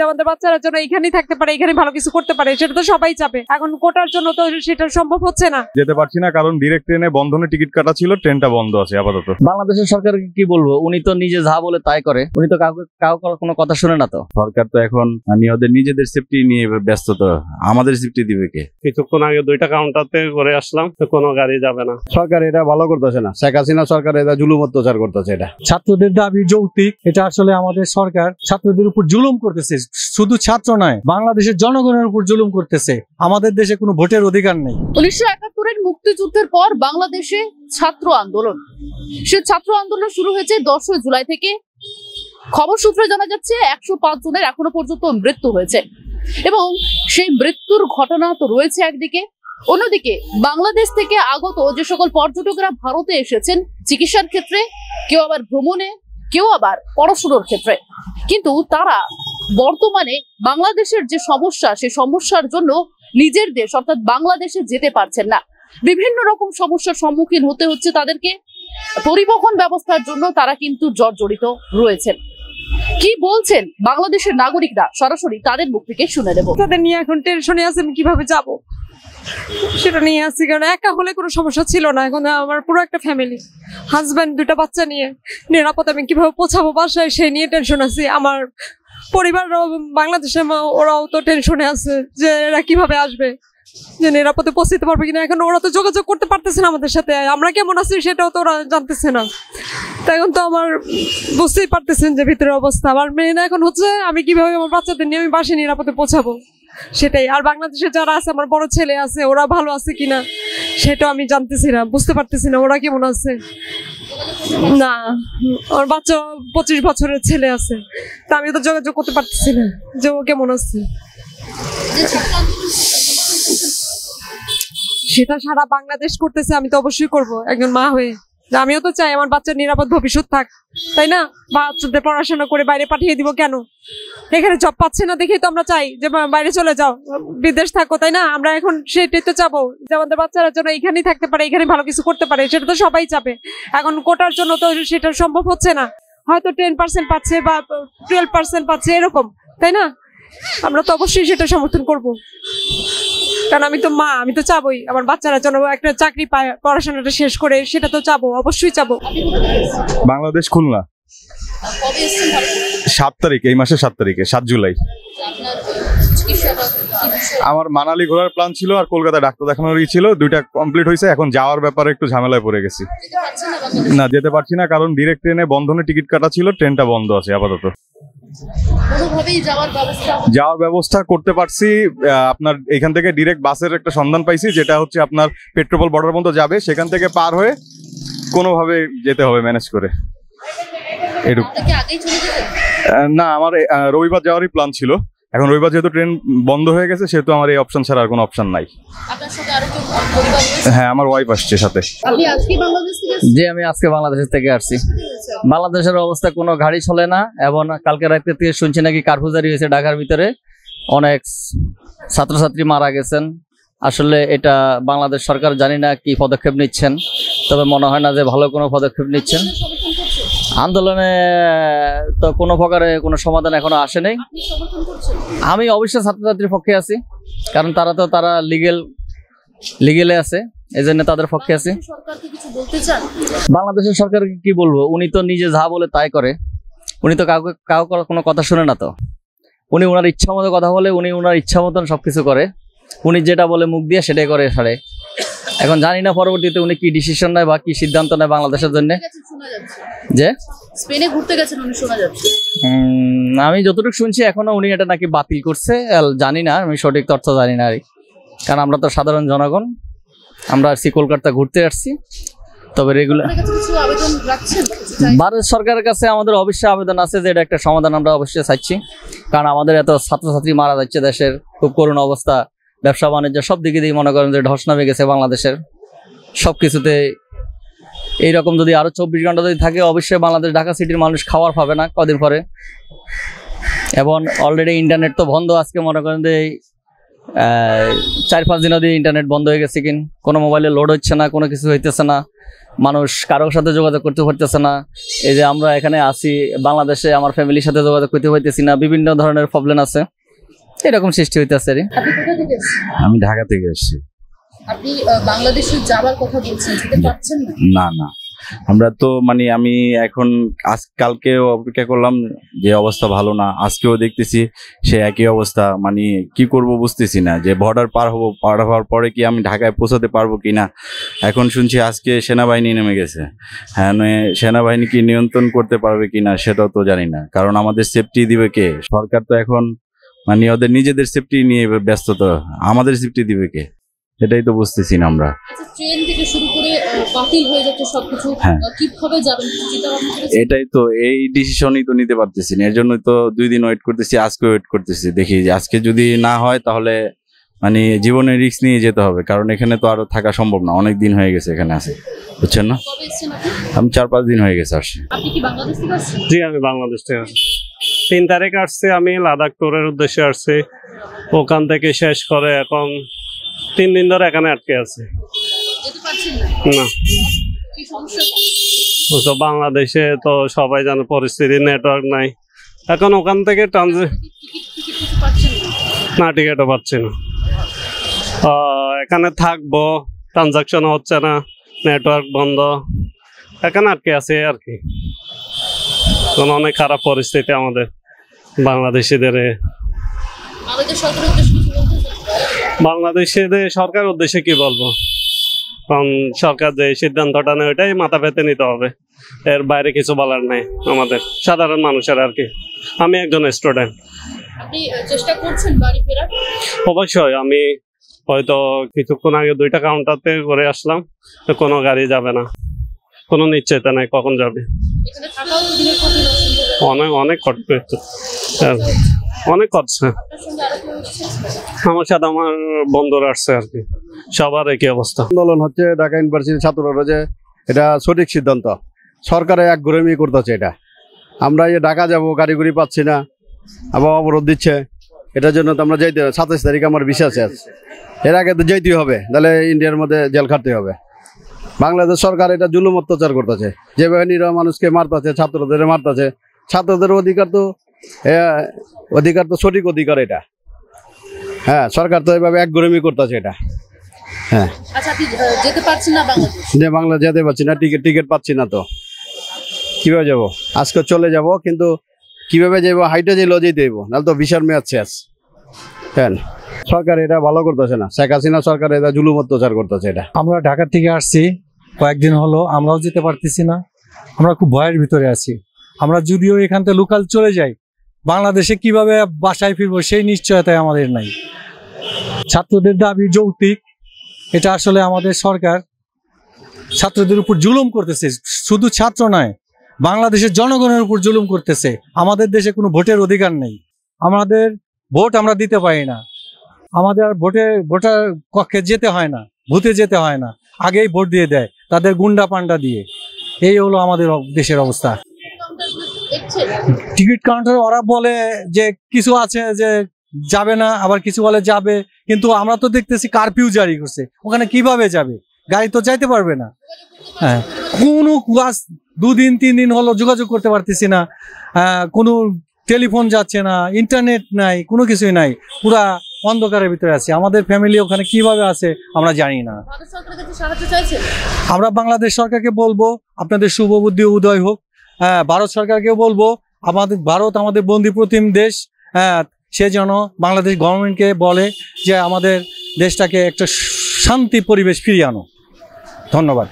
যে আমাদের বাচ্চারা যেন এখানেই থাকতে পারে, এখানে ভালো কিছু করতে পারে, সেটা তো সবাই চাবে। এখন কোটার জন্য তো সেটা সম্ভব হচ্ছে না, যেতে পারছি না, কারণ ডিরেক্ট ট্রেনে বন্ধনে টিকিট কাটা ছিল, ট্রেনটা বন্ধ আছে আপাতত। বাংলাদেশের সরকারকে কি বলবো, উনি তো নিজে যা বলে তাই করে, উনি তো কাউকে কোনো কথা শুনে না। তো সরকার তো এখন ওদের নিজেদের সেফটি নিয়ে ব্যস্ত, তো আমাদের সেফটি দিবে কে? কিছুক্ষণ আগে 2টা কাউন্টারতে করে আসলাম, তো কোনো গাড়ি যাবে না। সরকার এটা ভালো করতেছে না, শেখ হাসিনা সরকার এটা জুলুম অত্যাচার করতেছে। এটা ছাত্রদের দাবি যৌক্তিক, এটা আসলে আমাদের সরকার ছাত্রদের উপর জুলুম করতেছে। শুধু ছাত্র নয়, বাংলাদেশের জনগণের উপর জুলুম করতেছে। আমাদের দেশে কোনো ভোটের অধিকার নেই। 1971-এর মুক্তিযুদ্ধের পর বাংলাদেশে ছাত্র আন্দোলন, সে ছাত্র আন্দোলন শুরু হয়েছে 10 জুলাই থেকে। খবর সূত্রে জানা যাচ্ছে 105 জনের এখনো পর্যন্ত মৃত্যু হয়েছে, এবং সেই মৃত্যুর ঘটনা তো রয়েছে একদিকে, অন্যদিকে বাংলাদেশ থেকে আগত যে সকল পর্যটকরা ভারতে এসেছেন চিকিৎসার ক্ষেত্রে, কেউ আবার ভ্রমণে, কেউ আবার পড়াশোনার ক্ষেত্রে, কিন্তু তারা বর্তমানে বাংলাদেশের যে সমস্যা, সেই সমস্যার জন্য নিজের দেশ অর্থাৎ বাংলাদেশে যেতে পারছেন না। বিভিন্ন রকম সমস্যার সম্মুখীন হতে হচ্ছে তাদেরকে। পরিবহন ব্যবস্থার জন্য তারা কিন্তু জর্জরিত রয়েছেন। কি বলছেন বাংলাদেশের নাগরিকরা, সরাসরি তাদের মুখ থেকে শুনে নেব। তাদের নিয়ে এখন টেনশনে আছে, আমি কিভাবে যাব সেটা নিয়ে আসছি। কারণ একা হলে কোনো সমস্যা ছিল না, এখন আমার পুরো একটা ফ্যামিলি, হাজব্যান্ড, 2টা বাচ্চা নিয়ে নিরাপদ আমি কিভাবে পৌঁছাবো বাসায়, সেই নিয়ে টেনশন আছি। আমার পরিবাররাও বাংলাদেশে, ওরাও তো টেনশনে আছে যে এরা কিভাবে আসবে, যে নিরাপদে পৌঁছতে পারবে কিনা। এখন ওরা তো যোগাযোগ করতে পারতেছে না আমাদের সাথে, আমরা কেমন আছি সেটাও তো ওরা জানতেছে না। তাই এখন তো আমার বুঝতেই পারতেছেন যে ভিতরের অবস্থা। আমার মেন এখন হচ্ছে আমি কিভাবে আমার বাচ্চাদের নিয়ে আমি বাসায় নিরাপদে পৌঁছাবো, সেটাই। আর বাংলাদেশে যারা আছে, আমার বড় ছেলে আছে, ওরা ভালো আছে কিনা সেটাও আমি জানতেছি না, বুঝতে পারতেছি না ওরা কেমন আছে। না, আমার বাচ্চা 25 বছরের ছেলে আছে, তা আমি তো যোগাযোগ করতে পারতেছি না যে ও কেমন আছে। সেটা সারা বাংলাদেশ করতেছে, আমি তো অবশ্যই করব একজন মা হয়ে। আমিও তো চাই আমার বাচ্চার নিরাপদ ভবিষ্যৎ থাক, তাই না? বাচ্চাদের পড়াশোনা করে বাইরে পাঠিয়ে দিব কেন? এখানে জব পাচ্ছে না দেখেই তো আমরা চাই যে বাইরে চলে যাও, বিদেশ থাকো, তাই না? আমরা এখন সেটাই তো চাবো যে আমাদের বাচ্চারা যেন এখানেই থাকতে পারে, এখানে ভালো কিছু করতে পারে, সেটা তো সবাই চাবে। এখন কোটার জন্য তো সেটা সম্ভব হচ্ছে না, হয়তো 10% পাচ্ছে বা 12% পাচ্ছে এরকম, তাই না? আমরা তো অবশ্যই সেটা সমর্থন করব, কারণ আমি তো মা, আমি তো চাবই আমার বাচ্চারা যেন একটা চাকরি পায়, পড়াশোনাটা শেষ করে, সেটা তো চাবো, অবশ্যই চাবো। বাংলাদেশ, খুলনা। 7 তারিখ, এই মাসের 7 তারিখে, 7 জুলাই। আমার মানালি ঘোরার প্ল্যান ছিল আর কলকাতায় ডাক্তার দেখানোর ছিল, 2টা কমপ্লিট হয়েছে। এখন যাওয়ার ব্যাপারে একটু ঝামেলায় পড়ে গেছি। না, যেতে পারছি না, কারণ ডিরেক্ট ট্রেনে বন্ধনে টিকিট কাটা ছিল, ট্রেনটা বন্ধ আছে আপাতত। যাওয়ার ব্যবস্থা করতে পারছি, আপনার এখান থেকে ডিরেক্ট বাসের একটা সন্ধান পাইছি, যেটা হচ্ছে আপনার পেট্রোপল বর্ডার পর্যন্ত যাবে, সেখান থেকে পার হয়ে কোনোভাবে যেতে হবে ম্যানেজ করে। না, আমার রবিবার যাওয়ারই প্ল্যান ছিল। এখন রবিবার যেহেতু ট্রেন বন্ধ হয়ে গেছে, সেহেতু আমার এই অপশন ছাড়া আর কোনো অপশন নাই। হ্যাঁ, আমার ওয়াইফ আসছে সাথে। জি, আমি আজকে বাংলাদেশ থেকে আসছি। বাংলাদেশের অবস্থা, কোনো গাড়ি চলে না, এবং কালকে রাতে থেকে শুনছি নাকি কারফিউ জারি হয়েছে ঢাকার ভিতরে, অনেক ছাত্রছাত্রী মারা গেছেন। আসলে এটা বাংলাদেশ সরকার জানি না কি পদক্ষেপ নিচ্ছেন, তবে মনে হয় না যে ভালো কোনো পদক্ষেপ নিচ্ছেন। আন্দোলনে তো কোনো প্রকারে কোনো সমাধান এখনো আসেনি। আমি অবশ্যই ছাত্রছাত্রীর পক্ষে আছি, কারণ তারা লিগেলে আছে, এই জন্য তাদের পক্ষে আছি। বাংলাদেশের সরকারকে কি বলবো, উনি তো নিজে যা বলে তাই করে, উনি তো কাউকে কোনো কথা শুনে না। তো উনি ওনার ইচ্ছা মতো কথা বলে, উনি ওনার ইচ্ছা মতন সবকিছু করে, উনি যেটা বলে মুখ দিয়ে সেটাই করে সারে। এখন জানি না পরবর্তীতে উনি কি ডিসিশন নেয় বা কি সিদ্ধান্ত নেয় বাংলাদেশের জন্য। যে স্পেনে ঘুরতে গেছেন উনি, শোনা যাচ্ছে। আমি যতটুকু শুনছি এখনো উনি এটা নাকি বাতিল করছে, জানি না, আমি সঠিক তথ্য জানি না। কারণ আমরা তো সাধারণ জনগণ, আমরা আসছি কলকাতা ঘুরতে আসছি। তবে রেগুলার ভারত সরকারের কাছে আমাদের অবশ্যই আবেদন আছে যে এটা একটা সমাধান আমরা অবশ্যই চাইছি, কারণ আমাদের এত ছাত্রছাত্রী মারা যাচ্ছে, দেশের খুব করুণ অবস্থা, ব্যবসা বাণিজ্য সব দিকে দিয়ে মনে করেন যে ধস নামে গেছে বাংলাদেশের সব কিছুতে। এইরকম যদি আরো 24 ঘন্টা যদি থাকে, অবশ্যই বাংলাদেশ ঢাকা সিটির মানুষ খাবার পাবে না কদিন পরে। এবং অলরেডি ইন্টারনেট তো বন্ধ, আজকে মনে করেন যে 4-5 দিন অবধি ইন্টারনেট বন্ধ হয়ে গেছে, কোনো মোবাইলে লোড হচ্ছে না, কোনো কিছু হইতেছে না, মানুষ কারোর সাথে যোগাযোগ করতে পারতেছে না। এই যে আমরা এখানে আছি বাংলাদেশে, আমার ফ্যামিলির সাথে যোগাযোগ করতে পারতেছি না, বিভিন্ন ধরনের প্রবলেম আছে, এরকম সৃষ্টি হইতেছে। আপনি কোথা থেকে এসেছেন? আমি ঢাকা থেকে এসেছি। আপনি বাংলাদেশে যাবার কথা বলছেন, যেতে পারছেন না? না, আমরা তো মানে আমি এখন কালকে অপেক্ষা করলাম, যে অবস্থা ভালো না, আজকেও দেখতেছি সে একই অবস্থা। মানে কি করব বুঝতেছি না, যে বর্ডার পার হওয়ার পরে কি আমি ঢাকায় পৌঁছাতে পারবো কিনা। এখন শুনছি আজকে সেনাবাহিনী নেমে গেছে। হ্যাঁ, সেনাবাহিনী কি নিয়ন্ত্রণ করতে পারবে কিনা সেটাও তো জানি না, কারণ আমাদের সেফটি দিবে কে? সরকার তো এখন মানে ওদের নিজেদের সেফটি নিয়ে ব্যস্ত, তো আমাদের সেফটি দিবে কে? এটাই তো বুঝতেছি না আমরা। ট্রেন থেকে শুরু করে বাতিল হয়ে যাচ্ছে সবকিছু, কিভাবে যাবেন? এটাই তো, এই ডিসিশনই তো নিতে পারতেছি না, এর জন্যই তো 2 দিন ওয়েট করতেছি, আজকে ওয়েট করতেছি। দেখি আজকে যদি না হয় তাহলে মানে জীবনের রিস্ক নিয়ে যেতে হবে, কারণ এখানে তো আরো থাকা সম্ভব না, অনেক দিন হয়ে গেছে এখানে আছে, বুঝছেন না? আমি 4-5 দিন হয়ে গেছে আসছি। আপনি কি বাংলাদেশ থেকে আসছেন? জি, আমি বাংলাদেশ থেকে আসছি। 3 তারিখ আসছি, আমি লাদাখ ট্যুরের উদ্দেশ্যে আসছি। ওখান থেকে শেষ করে এখন 3 দিন ধরে এখানে আটকে আছে। যেতে পারছেন না? না, কি সমস্যা? তো বাংলাদেশে তো সবাই জানে পরিস্থিতি, নেটওয়ার্ক নাই। এখন ওখান থেকে না, টিকিটও পাচ্ছি না। এখানে থাকবো, ট্রানজাকশন হচ্ছে না, নেটওয়ার্ক বন্ধ, এখানে আটকে আছে আর কি। অনেক খারাপ পরিস্থিতি আমাদের বাংলাদেশিদের। বাংলাদেশিদের সরকারের উদ্দেশ্যে কি বলবো, কারণ সরকার যে সিদ্ধান্তটা নেয় ওইটাই মাথা পেতে নিতে হবে, এর বাইরে কিছু বলার নেই আমাদের সাধারণ মানুষের আর কি। আমি একজন স্টুডেন্ট। আপনি চেষ্টা করছেন বাড়ি ফেরার? অবশ্যই, আমি হয়তো কিছুক্ষণ আগে 2টা কাউন্টারতে করে আসলাম, কোনো গাড়ি যাবে না, কোনো নিশ্চয়তা নাই কখন যাবে। এখানে থাকাও তো দিনের পর দিন অসম্ভব। অনেক করতে অনেক করছে। আমার সাথে আমার বন্ধুরা আসছে আর কি, সবার একই অবস্থা। আন্দোলন হচ্ছে ঢাকা ইউনিভার্সিটির ছাত্ররা, যে এটা সঠিক সিদ্ধান্ত, সরকারে একগুড়েমি করতেছে এটা। আমরা এই ঢাকা যাব, গাড়ি গুড়ি পাচ্ছি না, আবার অবরোধ দিচ্ছে, এটার জন্য তো আমরা যাইতে হবে। 27 তারিখ আমার ভিসা শেষ, এর আগে তো যাইতেই হবে, তাহলে ইন্ডিয়ার মধ্যে জেল খাটতে হবে। বাংলাদেশ সরকার এটা জুলুম অত্যাচার করতেছে, যে বাহিনীরা মানুষকে মারতেছে, ছাত্রদের মারতেছে। ছাত্রদের অধিকার তো সঠিক অধিকার এটা। হ্যাঁ, সরকার তো এভাবে একগুড়েমি করতেছে এটা। হ্যাঁ, আচ্ছা, আপনি যেতে পারছেন না বাংলাদেশ? যে বাংলা যেতে পারছি না, টিকিট পাচ্ছি না, তো কিভাবে যাব? আজকে চলে যাব, কিন্তু কিভাবে যাবো? হাইটে যেলেও যেতে হইব, নাহলে তো ভিসার মেয়াদ শেষ। হ্যাঁ, সরকার এটা ভালো করতেছে না, শেখ হাসিনা সরকার এটা জুলুম অত্যাচার করতেছে এটা। আমরা ঢাকা থেকে আসছি, কয়েকদিন হলো, আমরাও যেতে পারতেছি না, আমরা খুব ভয়ের ভিতরে আছি। আমরা যদিও এখান থেকে লোকাল চলে যাই, বাংলাদেশে কিভাবে বাসায় ফিরবো সেই নিশ্চয়তাই আমাদের নাই। ছাত্রদের দাবি যৌক্তিক, এটা আসলে আমাদের সরকার ছাত্রদের উপর জুলুম করতেছে। শুধু ছাত্র নয়, বাংলাদেশের জনগণের উপর জুলুম করতেছে। আমাদের দেশে কোনো ভোটের অধিকার নেই, আমাদের ভোট আমরা দিতে পারি না, আমাদের ভোটার কক্ষে যেতে হয় না, ভোটে যেতে হয় না, আগেই ভোট দিয়ে দেয় তাদের গুন্ডা পান্ডা দিয়ে। এই হলো আমাদের দেশের অবস্থা। টিকিট কাউন্টার ওরা বলে যে কিছু আছে যে যাবে না, আবার কিছু বলে যাবে, কিন্তু আমরা তো দেখতেছি কারফিউ জারি করছে, ওখানে কিভাবে যাবে? গাড়ি তো যাইতে পারবে না। হ্যাঁ, কোনো 2 দিন 3 দিন হলো যোগাযোগ করতে পারতেছি না, কোনো টেলিফোন যাচ্ছে না, ইন্টারনেট নাই, কোনো কিছুই নাই, পুরা অন্ধকারের ভিতরে আছে। আমাদের ফ্যামিলি ওখানে কিভাবে আছে আমরা জানি না। আমরা বাংলাদেশ সরকারকে বলবো আপনাদের শুভ বুদ্ধি উদয় হোক। ভারত সরকারকেও বলবো, ভারত আমাদের বন্দী প্রতিম দেশ, সে যেন বাংলাদেশ গভর্নমেন্টকে বলে যে আমাদের দেশটাকে একটা শান্তি পরিবেশ ফিরিয়ে আনো। ধন্যবাদ।